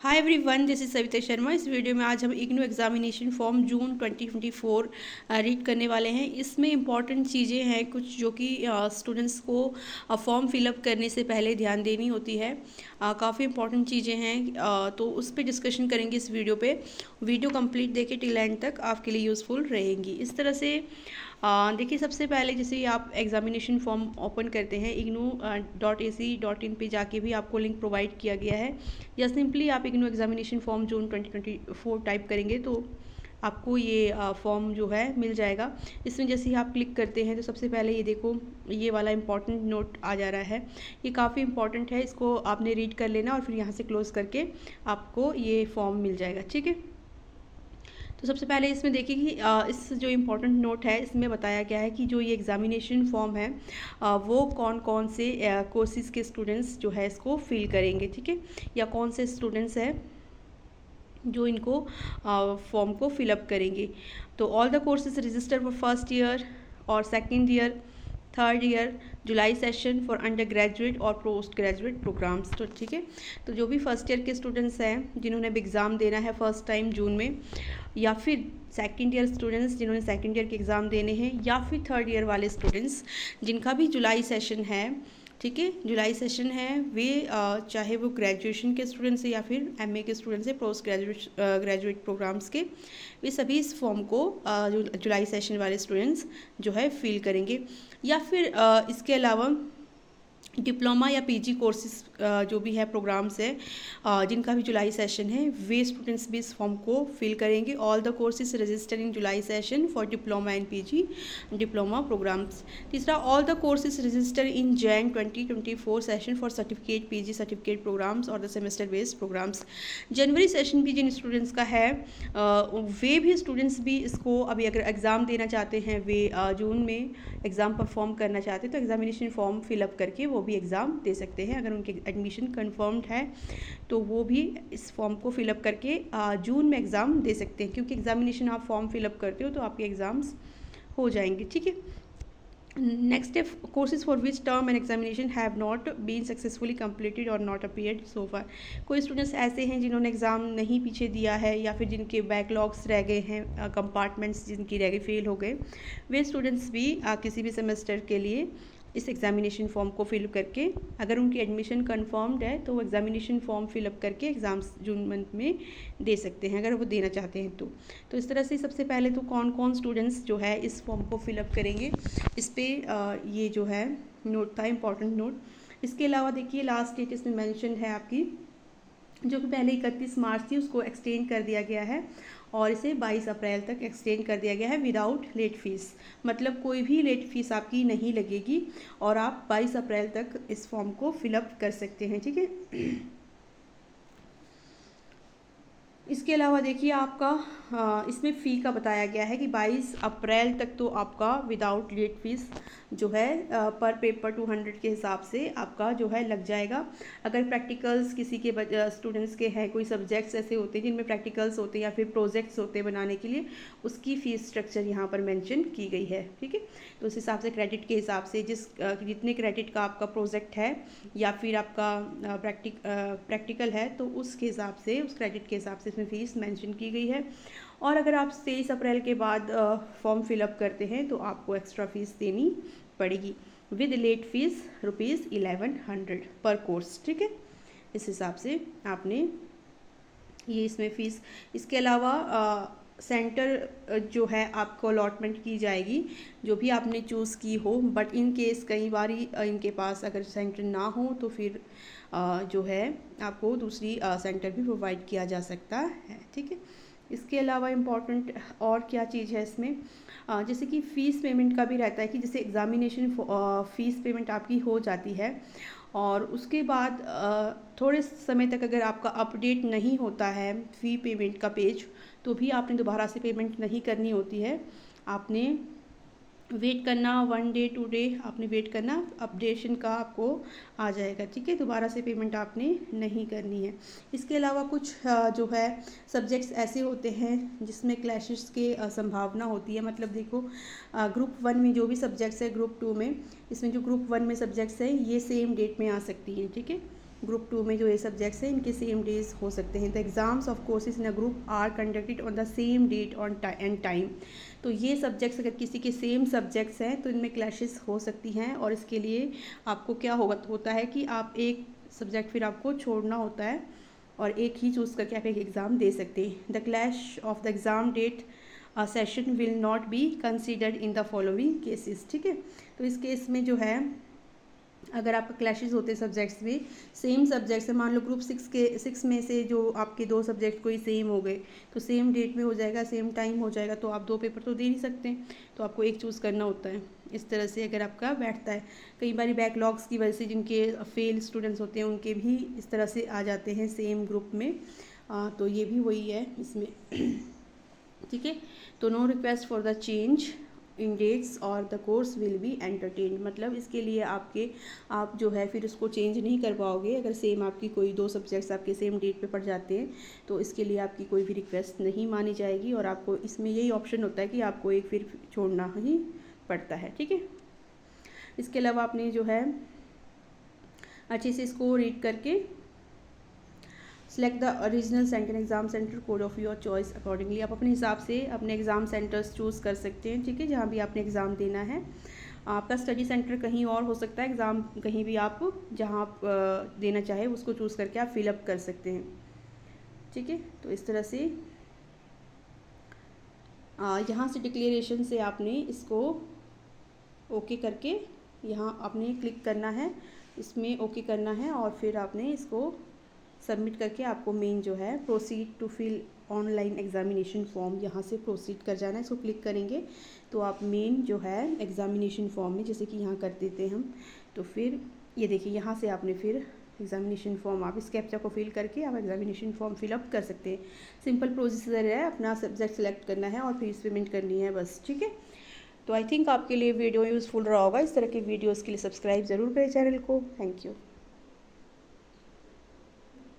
Hi everyone, this is Savita Sharma. इस video में आज हम इग्नू एग्जामिनेशन फॉर्म जून 2024 रीड करने वाले हैं। इसमें इंपॉर्टेंट चीज़ें हैं कुछ जो कि स्टूडेंट्स को फॉर्म फिलअप करने से पहले ध्यान देनी होती है। काफ़ी इंपॉर्टेंट चीज़ें हैं, तो उस पर डिस्कशन करेंगे इस वीडियो पे। वीडियो कंप्लीट देखे टिल एंड तक आपके लिए यूज़फुल रहेंगी। इस तरह से देखिए, सबसे पहले जैसे आप एग्जामिनेशन फॉर्म ओपन करते हैं ignou.ac.in पे जाके भी आपको लिंक प्रोवाइड किया गया है, या सिंपली आप इग्नू एग्जामिनेशन फॉर्म जून 2024 टाइप करेंगे तो आपको ये फॉर्म जो है मिल जाएगा। इसमें जैसे ही आप क्लिक करते हैं तो सबसे पहले ये देखो, ये वाला इंपॉर्टेंट नोट आ जा रहा है। ये काफ़ी इंपॉर्टेंट है, इसको आपने रीड कर लेना और फिर यहाँ से क्लोज करके आपको ये फॉर्म मिल जाएगा। ठीक है, तो सबसे पहले इसमें देखिए कि इस जो इम्पोर्टेंट नोट है इसमें बताया गया है कि जो ये एग्ज़ामिनेशन फॉर्म है वो कौन कौन से कोर्सेज़ के स्टूडेंट्स जो है इसको फिल करेंगे। ठीक है, या कौन से स्टूडेंट्स हैं जो इनको फॉर्म को फिलअप करेंगे। तो all the courses register for first year और second year, third year, July session for undergraduate और पोस्ट ग्रेजुएट प्रोग्राम्स। तो ठीक है, तो जो भी फर्स्ट ईयर के स्टूडेंट्स हैं जिन्होंने एग्ज़ाम देना है फर्स्ट टाइम जून में, या फिर सेकेंड ईयर स्टूडेंट्स जिन्होंने सेकेंड ईयर के एग्ज़ाम देने हैं, या फिर थर्ड ईयर वाले स्टूडेंट्स जिनका भी जुलाई सेशन है। ठीक है, जुलाई सेशन है, वे चाहे वो ग्रेजुएशन के स्टूडेंट्स हैं या फिर एमए के स्टूडेंट्स हैं, पोस्ट ग्रेजुएट प्रोग्राम्स के, वे सभी इस फॉर्म को जुलाई सेशन वाले स्टूडेंट्स जो है फिल करेंगे। या फिर इसके अलावा डिप्लोमा या पीजी कोर्सेज जो भी है प्रोग्राम्स है जिनका भी जुलाई सेशन है, वे स्टूडेंट्स भी इस फॉर्म को फिल करेंगे। All the courses register in July session for diploma and PG diploma programmes. तीसरा, all the courses register in Jan 2024 session for certificate PG certificate programmes और द सेमेस्टर बेस्ड प्रोग्राम्स। जनवरी session भी जिन students का है वे भी students भी इसको अभी अगर एग्ज़ाम देना चाहते हैं, वे जून में एग्ज़ाम परफॉर्म करना चाहते हैं तो एग्ज़ामिनेशन फॉर्म फिलअप करके वो भी एग्ज़ाम दे सकते हैं। अगर उनकी एडमिशन कंफर्म्ड है तो वो भी इस फॉर्म को फिलअप करके जून में एग्ज़ाम दे सकते हैं, क्योंकि एग्ज़ामिनेशन आप फॉर्म फिलअप करते हो तो आपके एग्ज़ाम्स हो जाएंगे। ठीक है, नेक्स्ट है courses for which term end examination have not been successfully completed और नॉट अपीयर्ड सो फार। कोई स्टूडेंट्स ऐसे हैं जिन्होंने एग्ज़ाम नहीं पीछे दिया है, या फिर जिनके बैकलॉग्स रह गए हैं, कंपार्टमेंट्स जिनकी रह गए, फेल हो गए, वे स्टूडेंट्स भी किसी भी सेमेस्टर के लिए इस एग्ज़ामिनेशन फॉर्म को फिल करके, अगर उनकी एडमिशन कंफर्म्ड है तो वो एग्ज़ामिनेशन फॉर्म फिलअप करके एग्ज़ाम्स जून मंथ में दे सकते हैं अगर वो देना चाहते हैं तो इस तरह से सबसे पहले तो कौन कौन स्टूडेंट्स जो है इस फॉर्म को फिलअप करेंगे, इस पर ये जो है नोट था, इम्पॉर्टेंट नोट। इसके अलावा देखिए, लास्ट डेट इसमें मैंशन है आपकी, जो कि पहले 31 मार्च थी उसको एक्सटेंड कर दिया गया है और इसे 22 अप्रैल तक एक्सटेंड कर दिया गया है विदाउट लेट फीस। मतलब कोई भी लेट फीस आपकी नहीं लगेगी और आप 22 अप्रैल तक इस फॉर्म को फिलअप कर सकते हैं। ठीक है, इसके अलावा देखिए आपका इसमें फ़ी का बताया गया है कि 22 अप्रैल तक तो आपका विदाउट लेट फीस जो है पर पेपर 200 के हिसाब से आपका जो है लग जाएगा। अगर प्रैक्टिकल्स किसी के स्टूडेंट्स के हैं, कोई सब्जेक्ट्स ऐसे होते हैं जिनमें प्रैक्टिकल्स होते हैं या फिर प्रोजेक्ट्स होते हैं बनाने के लिए, उसकी फ़ीस स्ट्रक्चर यहाँ पर मेंशन की गई है। ठीक है, तो उस हिसाब से क्रेडिट के हिसाब से जितने क्रेडिट का आपका प्रोजेक्ट है या फिर आपका प्रैक्टिकल है तो उसके हिसाब से, उस क्रेडिट के हिसाब से फीस मेंशन की गई है। और अगर आप 23 अप्रैल के बाद फॉर्म फिलअप करते हैं तो आपको एक्स्ट्रा फीस देनी पड़ेगी विद लेट फीस ₹1100 पर कोर्स। ठीक है, इस हिसाब से आपने ये इसमें फ़ीस। इसके अलावा सेंटर जो है आपको अलॉटमेंट की जाएगी जो भी आपने चूज़ की हो, बट इन केस कई बार इनके पास अगर सेंटर ना हो तो फिर जो है आपको दूसरी सेंटर भी प्रोवाइड किया जा सकता है। ठीक है, इसके अलावा इम्पॉर्टेंट और क्या चीज़ है इसमें, जैसे कि फ़ीस पेमेंट का भी रहता है कि जैसे एग्ज़ामिनेशन फ़ीस पेमेंट आपकी हो जाती है और उसके बाद थोड़े समय तक अगर आपका अपडेट नहीं होता है फ़ी पेमेंट का पेज, तो भी आपने दोबारा से पेमेंट नहीं करनी होती है। आपने वेट करना 1 डे 2 डे आपने वेट करना, अपडेशन का आपको आ जाएगा। ठीक है, दोबारा से पेमेंट आपने नहीं करनी है। इसके अलावा कुछ जो है सब्जेक्ट्स ऐसे होते हैं जिसमें क्लैशेस के संभावना होती है। मतलब देखो, ग्रुप 1 में जो भी सब्जेक्ट्स है, ग्रुप 2 में, इसमें जो ग्रुप 1 में सब्जेक्ट्स है ये सेम डेट में आ सकती हैं। ठीक है, ग्रुप 2 में जो ये सब्जेक्ट्स हैं इनके सेम डेज हो सकते हैं। The exams of courses in a group are conducted on the same date on and time. तो ये सब्जेक्ट्स अगर किसी के सेम सब्जेक्ट्स हैं तो इनमें क्लैशेस हो सकती हैं, और इसके लिए आपको क्या होता है कि आप एक सब्जेक्ट फिर आपको छोड़ना होता है और एक ही चूज़ करके आप एक एग्ज़ाम दे सकते हैं। The clash of the exam date session will not be considered in the following cases. ठीक है, तो इस केस में जो है अगर आपका क्लैशेस होते हैं सब्जेक्ट्स में, सेम सब्जेक्ट्स है, मान लो ग्रुप 6 में से जो आपके 2 सब्जेक्ट कोई सेम हो गए तो सेम डेट में हो जाएगा, सेम टाइम हो जाएगा, तो आप 2 पेपर तो दे नहीं सकते, तो आपको एक चूज़ करना होता है। इस तरह से अगर आपका बैठता है, कई बार बैकलॉग्स की वजह से जिनके फेल स्टूडेंट्स होते हैं उनके भी इस तरह से आ जाते हैं सेम ग्रुप में, तो ये भी वही है इसमें। ठीक है, तो no request for the change in dates और the course will be entertained, मतलब इसके लिए आप जो है फिर उसको चेंज नहीं कर पाओगे अगर सेम आपकी कोई 2 सब्जेक्ट्स आपके सेम डेट पे पड़ जाते हैं, तो इसके लिए आपकी कोई भी रिक्वेस्ट नहीं मानी जाएगी, और आपको इसमें यही ऑप्शन होता है कि आपको एक फिर छोड़ना ही पड़ता है। ठीक है, इसके अलावा आपने जो है अच्छे से इसको रीड करके select the original centre exam centre code of your choice accordingly, आप अपने हिसाब से अपने एग्ज़ाम सेंटर्स चूज़ कर सकते हैं। ठीक है, जहाँ भी आपने एग्ज़ाम देना है, आपका स्टडी सेंटर कहीं और हो सकता है, एग्ज़ाम कहीं भी आप जहाँ आप देना चाहे उसको चूज़ करके आप फिलअप कर सकते हैं। ठीक है, तो इस तरह से यहाँ से डिक्लेरेशन से आपने इसको ओके करके यहाँ आपने क्लिक करना है, इसमें ओके करना है, और फिर आपने इसको सबमिट करके आपको मेन जो है proceed to fill online examination form, यहाँ से प्रोसीड कर जाना है। इसको क्लिक करेंगे तो आप मेन जो है एग्जामिनेशन फॉर्म में, जैसे कि यहाँ कर देते हैं हम, तो फिर ये देखिए यहाँ से आपने फिर एग्जामिनेशन फॉर्म, आप इस कैप्चा को फिल करके आप एग्जामिनेशन फॉर्म फिलअप कर सकते हैं। सिंपल प्रोसीजर है, अपना सब्जेक्ट सेलेक्ट करना है और फीस पेमेंट करनी है बस। ठीक है, तो आई थिंक आपके लिए वीडियो यूज़फुल रहा होगा। इस तरह के वीडियोज़ के लिए सब्सक्राइब ज़रूर करें चैनल को। Thank you.